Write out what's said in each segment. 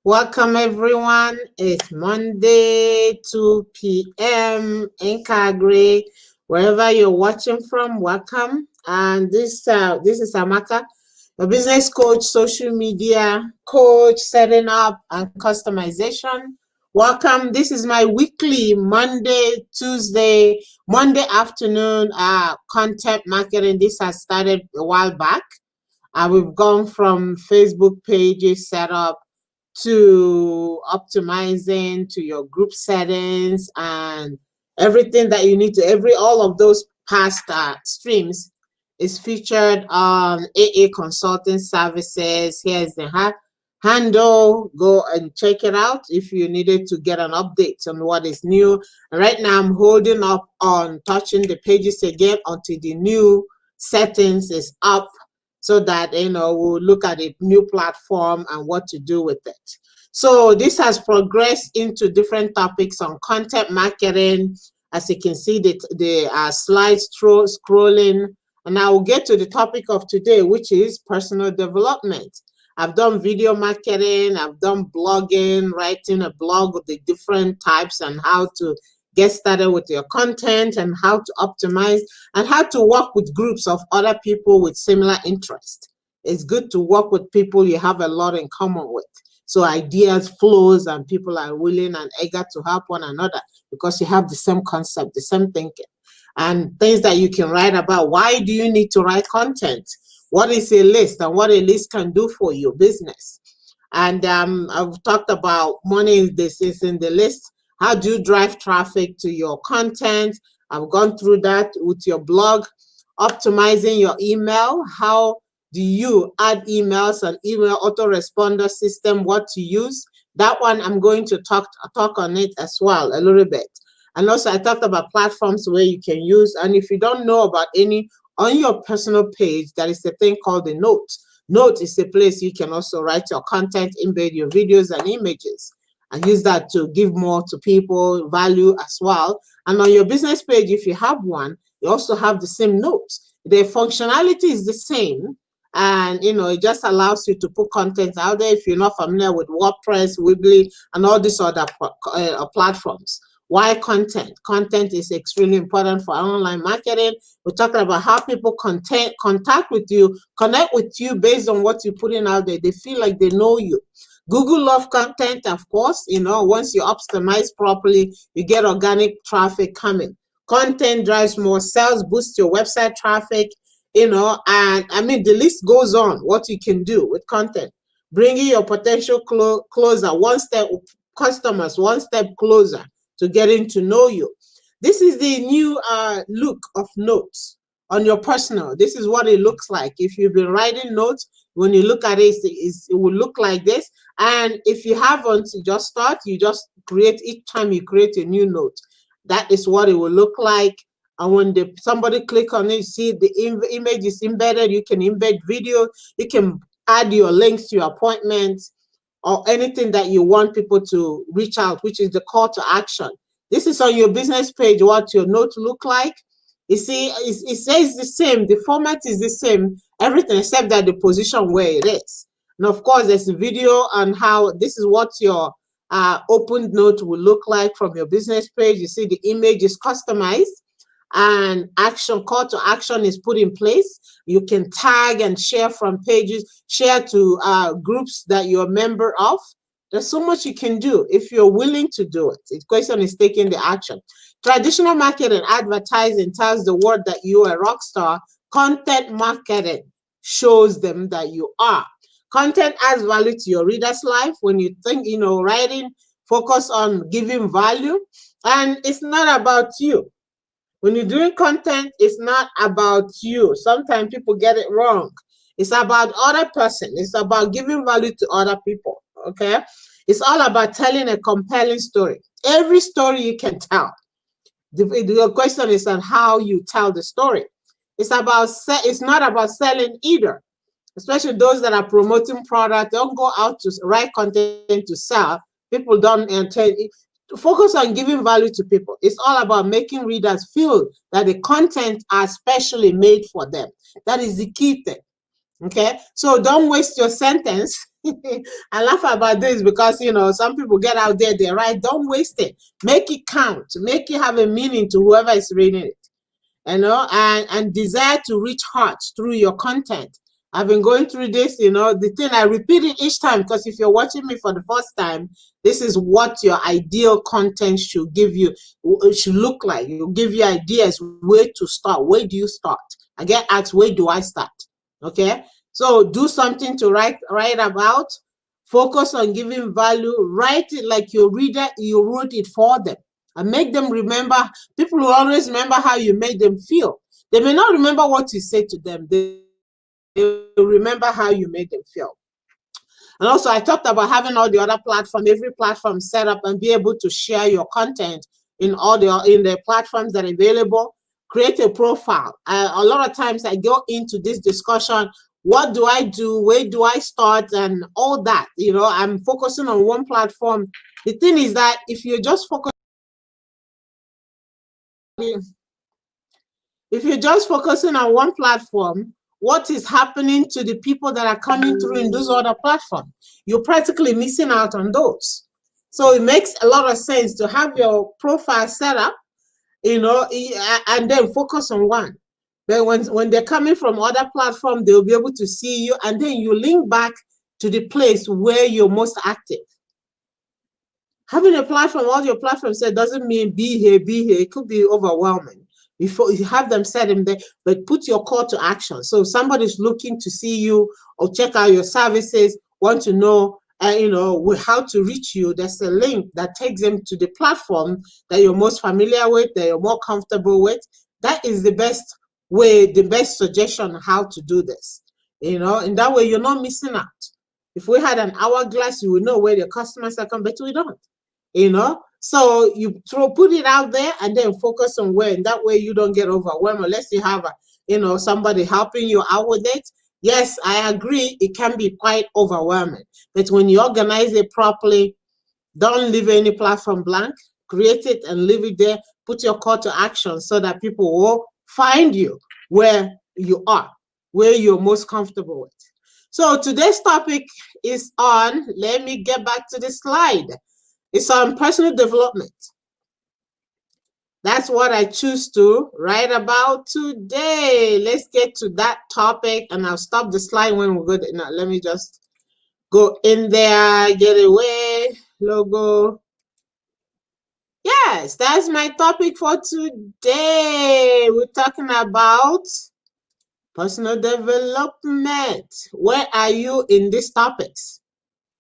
Welcome everyone. It's Monday, 2 p.m. in Calgary. Wherever you're watching from, welcome. And this is Amaka, a business coach, social media coach, setting up and customization. Welcome. This is my weekly Monday afternoon content marketing. This has started a while back. We've gone from Facebook pages set up to optimizing to your group settings and everything that you need to all of those past streams is featured on AA Consulting Services. Here's the handle. Go and check it out if you needed to get an update on what is new. And right now I'm holding up on touching the pages again until the new settings is up, so that we'll look at a new platform and what to do with it. So this has progressed into different topics on content marketing. As you can see, the slides scrolling, and I will get to the topic of today, which is personal development. I've done video marketing, I've done blogging, writing a blog with the different types and how to get started with your content and how to optimize and how to work with groups of other people with similar interests. It's good to work with people you have a lot in common with. So ideas flows and people are willing and eager to help one another because you have the same concept, the same thinking, and things that you can write about. Why do you need to write content? What is a list and what a list can do for your business? And I've talked about money. This is in the list. How do you drive traffic to your content? I've gone through that with your blog. Optimizing your email. How do you add emails and email autoresponder system? What to use? That one I'm going to talk on it as well a little bit. And also I talked about platforms where you can use. And if you don't know about any, on your personal page, there is a thing called the notes. Note is a place you can also write your content, embed your videos and images, and use that to give more to people, value as well. And on your business page, if you have one, you also have the same notes. The functionality is the same, and it just allows you to put content out there if you're not familiar with WordPress, Weebly, and all these other platforms. Why content? Content is extremely important for online marketing. We're talking about how people contact with you, connect with you based on what you're putting out there. They feel like they know you. Google love content, of course. Once you optimize properly, you get organic traffic coming. Content drives more sales, boosts your website traffic, and I mean, the list goes on, what you can do with content. Bringing your potential closer, customers one step closer to getting to know you. This is the new look of notes on your personal. This is what it looks like. If you've been writing notes, when you look at it, it will look like this. And if you haven't, you just start, you just create, each time you create a new note, that is what it will look like. And when somebody click on it, you see the image is embedded. You can embed video, you can add your links to your appointments or anything that you want people to reach out, which is the call to action. This is on your business page, what your notes look like. You see, it says the same, the format is the same, everything except that the position where it is. And of course, there's a video on how this is what your opened note will look like from your business page. You see the image is customized and call to action is put in place. You can tag and share from pages, share to groups that you're a member of. There's so much you can do if you're willing to do it. The question is taking the action. Traditional marketing, advertising tells the world that you're a rock star. Content marketing shows them that you are. Content adds value to your reader's life. When you think, writing, focus on giving value. And it's not about you. When you're doing content, it's not about you. Sometimes people get it wrong. It's about other person. It's about giving value to other people, okay? It's all about telling a compelling story. Every story you can tell. The question is on how you tell the story. It's not about selling either, especially those that are promoting product. Don't go out to write content to sell. People don't focus on giving value to people. It's all about making readers feel that the content are specially made for them. That is the key thing. Okay, so don't waste your sentence I laugh about this because, some people get out there, they write, don't waste it. Make it count. Make it have a meaning to whoever is reading it. And desire to reach hearts through your content. I've been going through this, the thing I repeat it each time, because if you're watching me for the first time, this is what your ideal content should give you, it should look like. It'll give you ideas where to start. Where do you start? I get asked, where do I start? Okay, so do something to write about. Focus on giving value. Write it like your reader, you wrote it for them. And make them remember. People will always remember how you made them feel. They may not remember what you said to them. They remember how you made them feel. And also, I talked about having all the other platforms, every platform set up, and be able to share your content in the platforms that are available. Create a profile. A lot of times I go into this discussion. What do I do? Where do I start? And all that. I'm focusing on one platform. The thing is that if you're just focusing on one platform, what is happening to the people that are coming through in those other platforms? You're practically missing out on those. So it makes a lot of sense to have your profile set up, and then focus on one. But when they're coming from other platforms, they'll be able to see you, and then you link back to the place where you're most active. Having a platform, all your platforms said, doesn't mean be here. It could be overwhelming. Before you have them set in there, but put your call to action. So somebody's looking to see you or check out your services, want to know, how to reach you. There's a link that takes them to the platform that you're most familiar with, that you're more comfortable with. That is the best way, the best suggestion on how to do this. In that way, you're not missing out. If we had an hourglass, you would know where the customers are coming, but we don't. So you put it out there and then focus on where, and that way you don't get overwhelmed unless you have somebody helping you out with it. Yes, I agree, it can be quite overwhelming, but when you organize it properly, don't leave any platform blank. Create it and leave it there. Put your call to action so that people will find you where you are, where you're most comfortable with. So today's topic is on, let me get back to the slide. It's on personal development. That's what I choose to write about today. Let's get to that topic, and I'll stop the slide when we go there. Now, let me just go in there, get away, logo. Yes, that's my topic for today. We're talking about personal development. Where are you in these topics?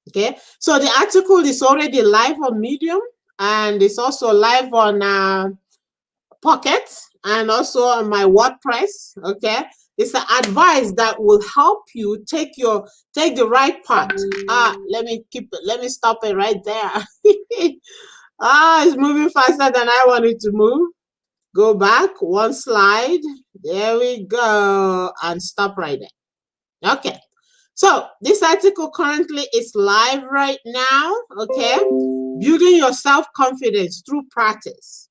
Okay, so the article is already live on Medium, and it's also live on Pocket, and also on my WordPress. Okay, it's an advice that will help you take the right path. Let me stop it right there. It's moving faster than I want it to move. Go back one slide. There we go, and stop right there. Okay. So this article currently is live right now, okay? Building your self-confidence through practice.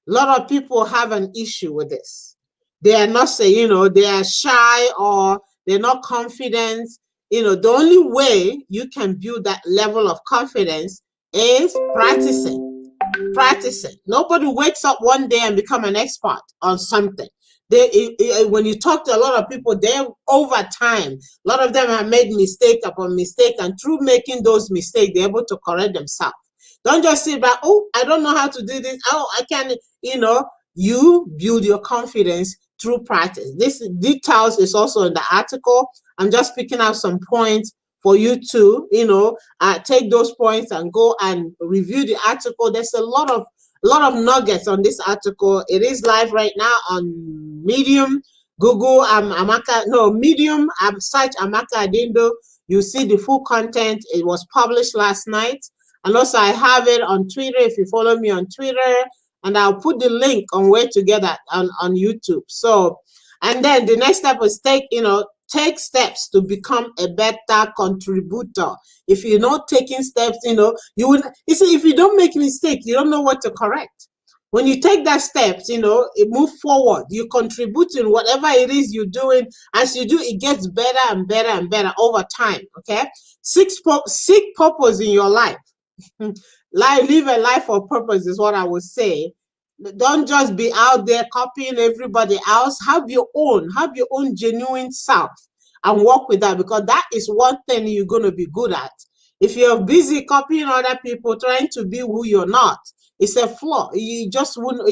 A lot of people have an issue with this. They are not saying, they are shy or they're not confident. The only way you can build that level of confidence is practicing. Nobody wakes up one day and become an expert on something. When you talk to a lot of people, they over time, a lot of them have made mistake upon mistake, and through making those mistakes, they're able to correct themselves. Don't just sit back, I don't know how to do this. I can't, you build your confidence through practice. This details is also in the article. I'm just picking out some points for you to, take those points and go and review the article. There's a lot of nuggets on this article. It is live right now on Medium. Google Medium. Search Amaka Adindu. You see the full content. It was published last night, and also I have it on Twitter. If you follow me on Twitter, and I'll put the link on where to get that on YouTube. So, and then the next step is take steps to become a better contributor. If you're not taking steps, you see, if you don't make mistakes, you don't know what to correct. When you take that steps, it move forward. You contribute in whatever it is you're doing. As you do, it gets better and better and better over time. Okay, seek purpose in your life. Live a life of purpose is what I would say. Don't just be out there copying everybody else. Have your own genuine self and work with that, because that is one thing you're going to be good at. If you're busy copying other people, trying to be who you're not, it's a flaw. You just wouldn't,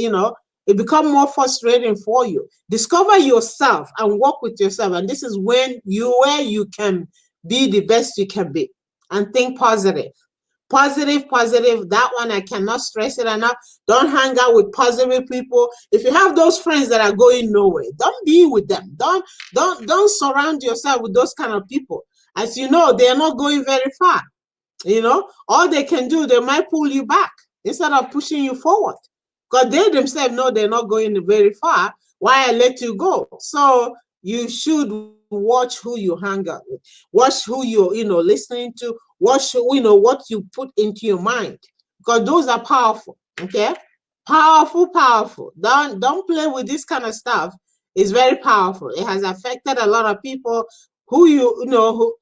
it become more frustrating for you. Discover yourself and work with yourself. And this is where you can be the best you can be. And think positive. Positive. That one, I cannot stress it enough. Don't hang out with positive people. If you have those friends that are going nowhere, don't be with them. Don't surround yourself with those kind of people. As you know, they're not going very far. All they can do, they might pull you back instead of pushing you forward, because they themselves know they're not going very far. Why I let you go? So you should watch who you hang out with, watch who you're listening to, watch what you put into your mind, because those are powerful. Okay, powerful. Don't play with this kind of stuff. It's very powerful. It has affected a lot of people who who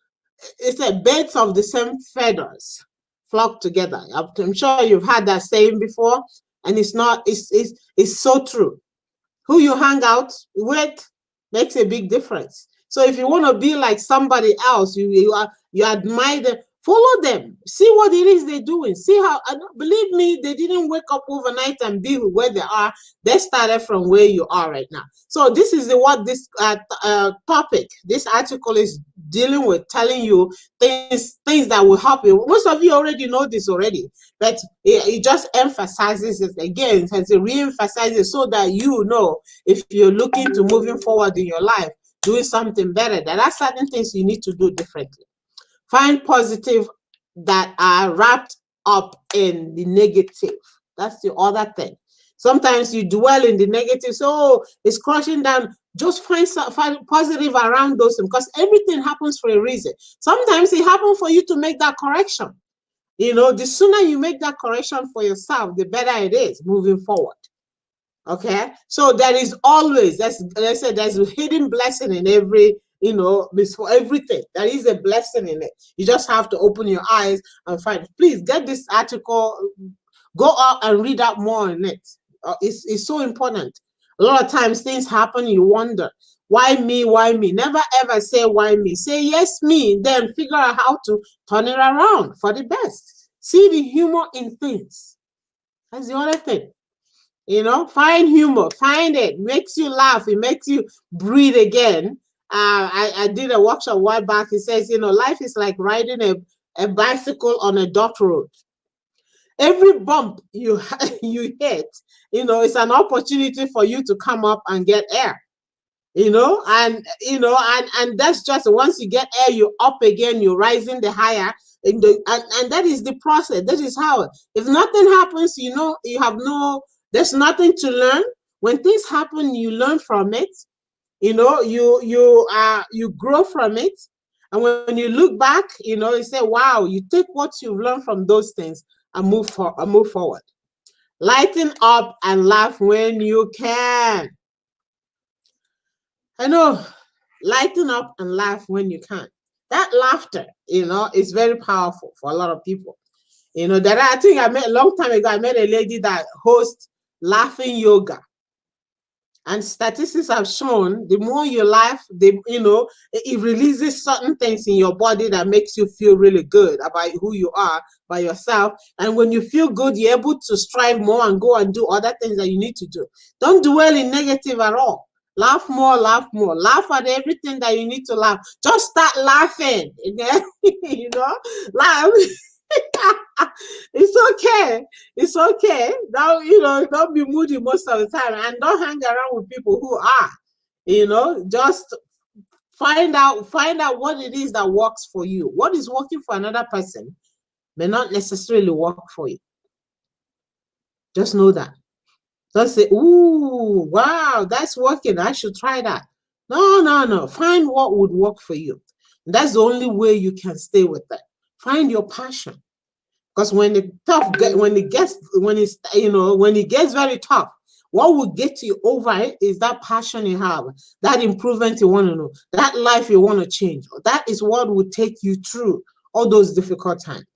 it's a birds of the same feathers flock together. I'm sure you've had that saying before, and it's so true. Who you hang out with makes a big difference. So if you want to be like somebody else, you admire them, follow them, see what it is they're doing, see how. Believe me, they didn't wake up overnight and be where they are. They started from where you are right now. So this is what this topic, this article is dealing with, telling you things that will help you. Most of you already know this already, but it just emphasizes it again, it re-emphasizes, so that if you're looking to moving forward in your life, doing something better, there are certain things you need to do differently. Find positive that are wrapped up in the negative. That's the other thing. Sometimes you dwell in the negative, so it's crushing down. Just find positive around those things, because everything happens for a reason. Sometimes it happens for you to make that correction. The sooner you make that correction for yourself, the better it is moving forward. Okay, so there is always, as I said, there's a hidden blessing in every, for everything. There is a blessing in it. You just have to open your eyes and find it. Please get this article, go out and read out more on it. It's so important. A lot of times things happen, you wonder, why me? Never ever say why me. Say yes, me, then figure out how to turn it around for the best. See the humor in things. That's the other thing. Find humor, find it, makes you laugh, it makes you breathe again. I did a workshop a while back. It says, life is like riding a bicycle on a dirt road. Every bump you hit, it's an opportunity for you to come up and get air. And that's just, once you get air, you up again, you're rising the higher. And that is the process. That is how, if nothing happens, you have there's nothing to learn. When things happen, you learn from it. You grow from it. And when you look back, you say, wow, you take what you've learned from those things and move forward. Lighten up and laugh when you can. I know, lighten up and laugh when you can. That laughter, is very powerful for a lot of people. I think I met a long time ago, I met a lady that hosts laughing yoga. And statistics have shown the more you laugh, it releases certain things in your body that makes you feel really good about who you are by yourself. And when you feel good, you're able to strive more and go and do other things that you need to do. Don't dwell in negative at all. Laugh more. Laugh at everything that you need to laugh. Just start laughing. Laugh. It's okay. Now, don't be moody most of the time, and don't hang around with people who are, just find out what it is that works for you. What is working for another person may not necessarily work for you. Just know that. Don't say, ooh, wow, that's working, I should try that. No. Find what would work for you. And that's the only way you can stay with that. Find your passion. Because when the when it gets very tough, what will get you over it is that passion you have, that improvement you want to know, that life you want to change. That is what will take you through all those difficult times.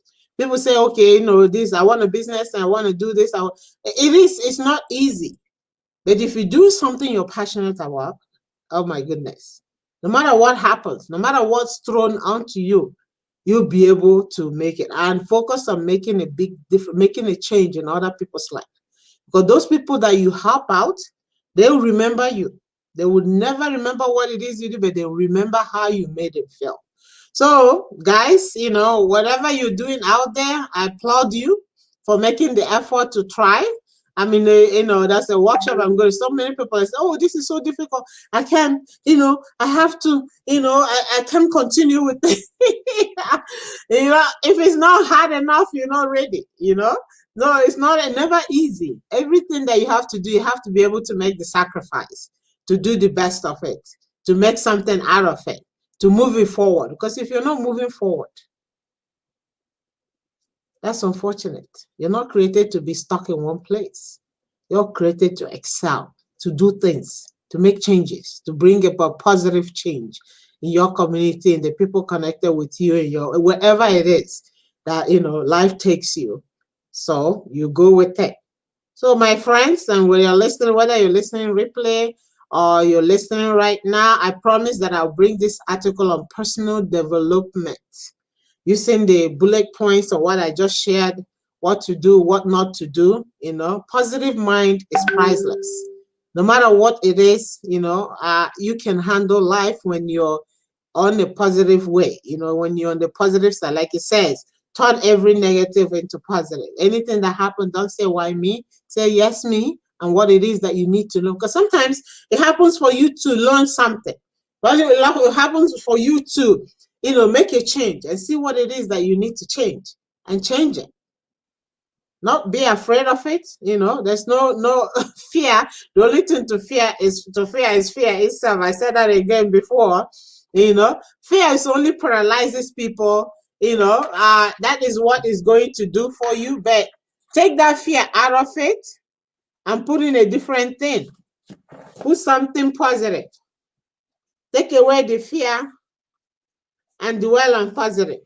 People say, okay, this, I want a business and I want to do this. It's not easy. But if you do something you're passionate about, oh my goodness, no matter what happens, no matter what's thrown onto you, you'll be able to make it and focus on making a big difference, making a change in other people's life. Because those people that you help out, they'll remember you. They would never remember what it is you do, but they'll remember how you made them feel. So, guys, whatever you're doing out there, I applaud you for making the effort to try. I mean, that's a workshop I'm going to. So many people say, oh, this is so difficult. I can't, I have to, I can't continue with it. If it's not hard enough, you're not ready, No, it's never easy. Everything that you have to do, you have to be able to make the sacrifice, to do the best of it, to make something out of it, to move it forward. Because if you're not moving forward, that's unfortunate. You're not created to be stuck in one place. You're created to excel, to do things, to make changes, to bring about positive change in your community and the people connected with you and wherever it is that life takes you. So you go with it. So my friends, and when you're listening, whether you're listening replay or you're listening right now, I promise that I'll bring this article on personal development using the bullet points of what I just shared, what to do, what not to do. Positive mind is priceless. No matter what it is, you can handle life when you're on a positive way, when you're on the positive side, like it says, turn every negative into positive. Anything that happens, don't say why me, say yes me, and what it is that you need to know. Because sometimes it happens for you to learn something. But it happens for you to, make a change and see what it is that you need to change and change it. Not be afraid of it. There's no fear. The only thing to fear is fear itself. I said that again before. Fear is only paralyzes people. That is what is going to do for you. But take that fear out of it and put in a different thing. Put something positive. Take away the fear and dwell on positive.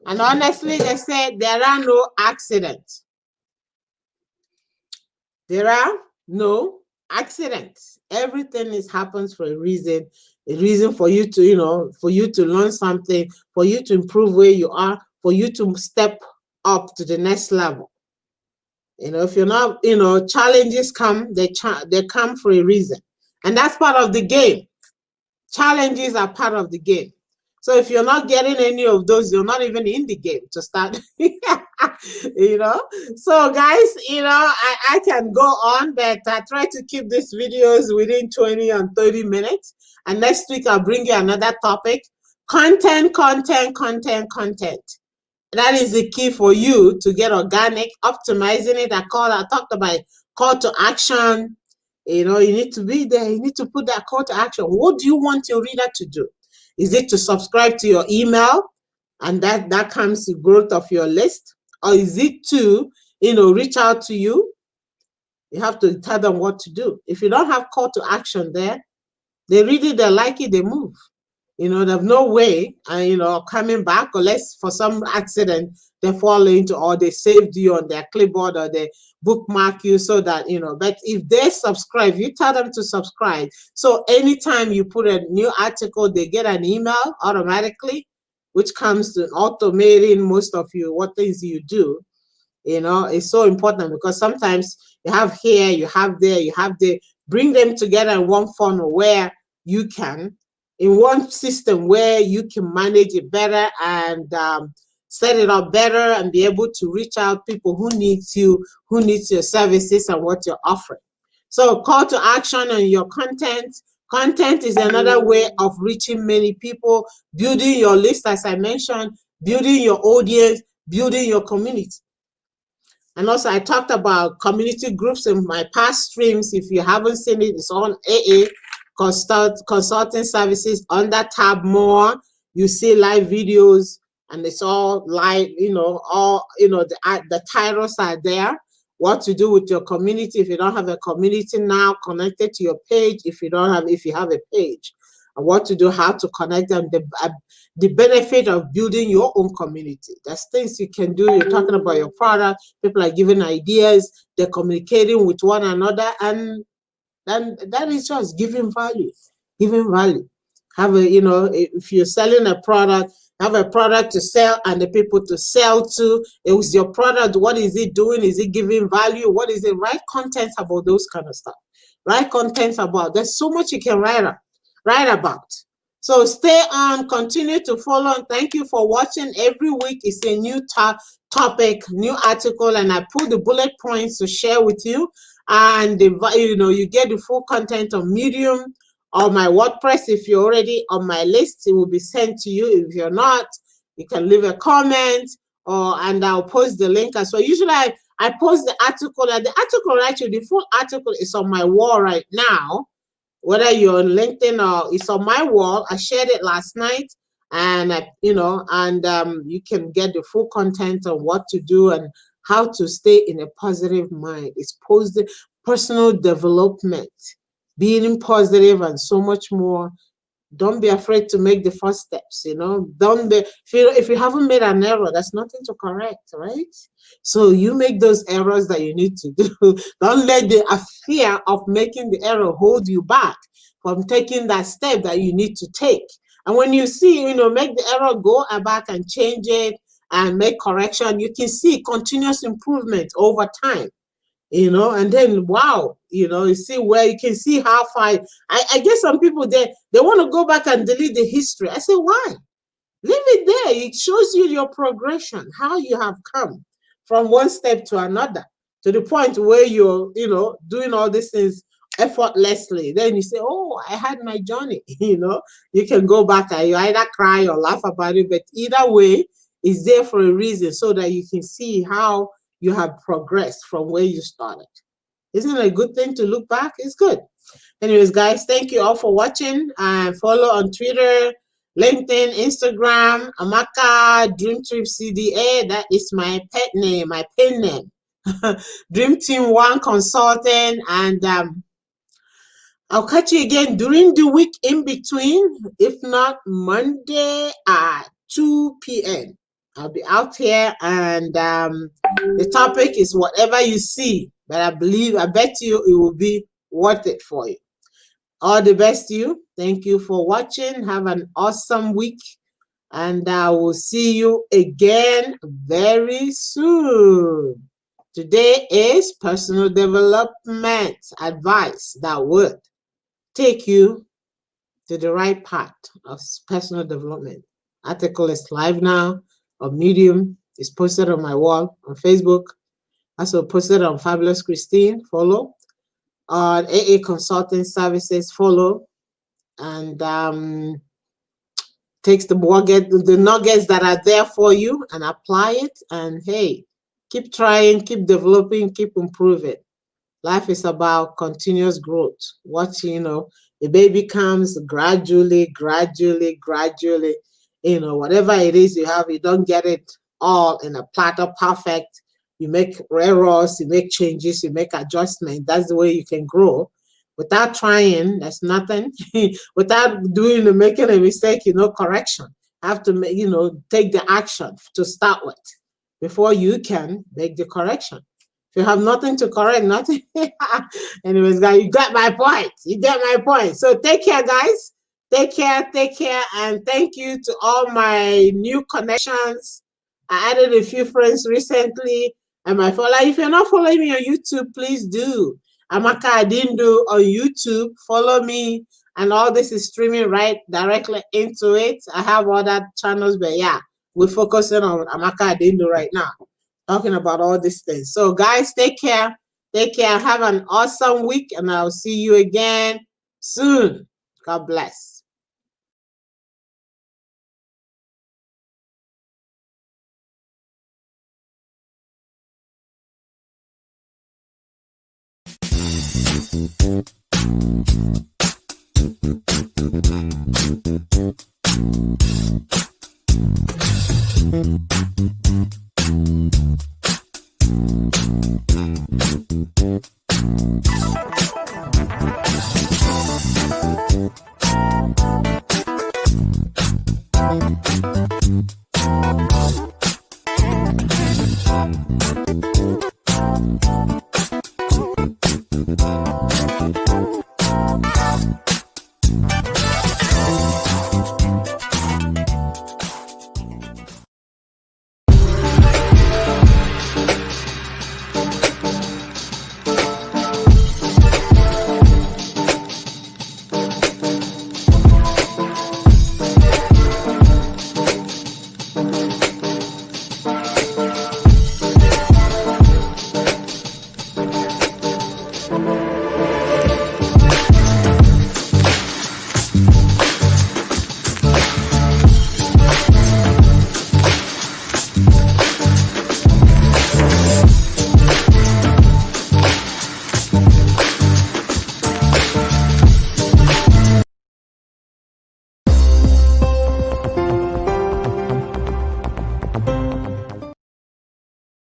And honestly, they said there are no accidents. There are no accidents. Everything happens for a reason for you to, for you to learn something, for you to improve where you are, for you to step up to the next level. If you're not, challenges come, they come for a reason. And that's part of the game. Challenges are part of the game. So if you're not getting any of those, you're not even in the game to start. So guys, I can go on, but I try to keep these videos within 20 and 30 minutes. And next week, I'll bring you another topic. Content. That is the key for you to get organic, optimizing it. I talked about call to action. You need to be there. You need to put that call to action. What do you want your reader to do? Is it to subscribe to your email? And that comes the growth of your list? Or is it to, reach out to you? You have to tell them what to do. If you don't have call to action there, they read it, they like it, they move. There's no way, coming back, unless for some accident they fall into, or they saved you on their clipboard, or they bookmark you so that, but if they subscribe, you tell them to subscribe. So anytime you put a new article, they get an email automatically, which comes to automating most of what things you do. It's so important because sometimes you have here, you have there, bring them together in one funnel where you can, in one system where you can manage it better and set it up better and be able to reach out people who needs you, who needs your services and what you're offering. So call to action on your content. Content is another way of reaching many people, building your list, as I mentioned, building your audience, building your community. And also I talked about community groups in my past streams. If you haven't seen it, it's on AA. Consulting services under tab more. You see live videos and it's all live, all, the titles are there. What to do with your community if you don't have a community now, connected to your page if you have a page, and what to do, how to connect them, the benefit of building your own community. There's things you can do. You're talking about your product, people are giving ideas, they're communicating with one another, and then that is just giving value. Giving value. Have a, if you're selling a product, have a product to sell and the people to sell to. It was your product. What is it doing? Is it giving value? What is it? Write content about those kind of stuff. Write content about. There's so much you can write about. So stay on, continue to follow, and thank you for watching. Every week is a new topic, new article, and I put the bullet points to share with you. And you get the full content on Medium or my WordPress. If you're already on my list, it will be sent to you. If you're not, you can leave a comment, and I'll post the link as well. Usually I post the article, and the article, actually the full article is on my wall right now. Whether you're on LinkedIn or it's on my wall, I shared it last night, and you can get the full content on what to do and how to stay in a positive mind. It's personal development, being positive, and so much more. Don't be afraid to make the first steps. Don't be, if you haven't made an error, that's nothing to correct, right? So you make those errors that you need to do. Don't let the fear of making the error hold you back from taking that step that you need to take. And when you see, make the error, go back and change it and make correction, you can see continuous improvement over time. And then wow, you see where you can see how far. I guess some people they want to go back and delete the history. I say, why? Leave it there. It shows you your progression, how you have come from one step to another, to the point where you're doing all these things effortlessly. Then you say, oh, I had my journey. You can go back and you either cry or laugh about it, but either way, it's there for a reason, so that you can see how you have progressed from where you started. Isn't it a good thing to look back? It's good. Anyways, guys, thank you all for watching. Follow on Twitter, LinkedIn, Instagram, Amaka, Dream Trip CDA. That is my pet name, my pen name. Dream Team One Consulting. And I'll catch you again during the week in between, if not Monday at 2 p.m. I'll be out here, and the topic is whatever you see, but I bet you it will be worth it for you. All the best to you. Thank you for watching. Have an awesome week, and I will see you again very soon. Today is personal development advice that would take you to the right path of personal development. Article is live now on Medium. It's posted on my wall on Facebook. Also posted on Fabulous Christine. Follow. On AA Consulting Services. Follow. And takes the nuggets that are there for you and apply it. And hey, keep trying, keep developing, keep improving. Life is about continuous growth. A baby comes gradually, whatever it is you have, you don't get it all in a platter perfect. You make errors, you make changes, you make adjustments. That's the way you can grow. Without trying, there's nothing. Without making a mistake, correction. Have to take the action to start with before you can make the correction. If you have nothing to correct, nothing. Anyways, guys, you got my point. So take care, guys. Take care, and thank you to all my new connections. I added a few friends recently, and my follower. If you're not following me on YouTube, please do. Amaka Adindu on YouTube. Follow me, and all this is streaming right directly into it. I have other channels, but yeah, we're focusing on Amaka Adindu right now, talking about all these things. So guys, take care. Have an awesome week, and I'll see you again soon. God bless.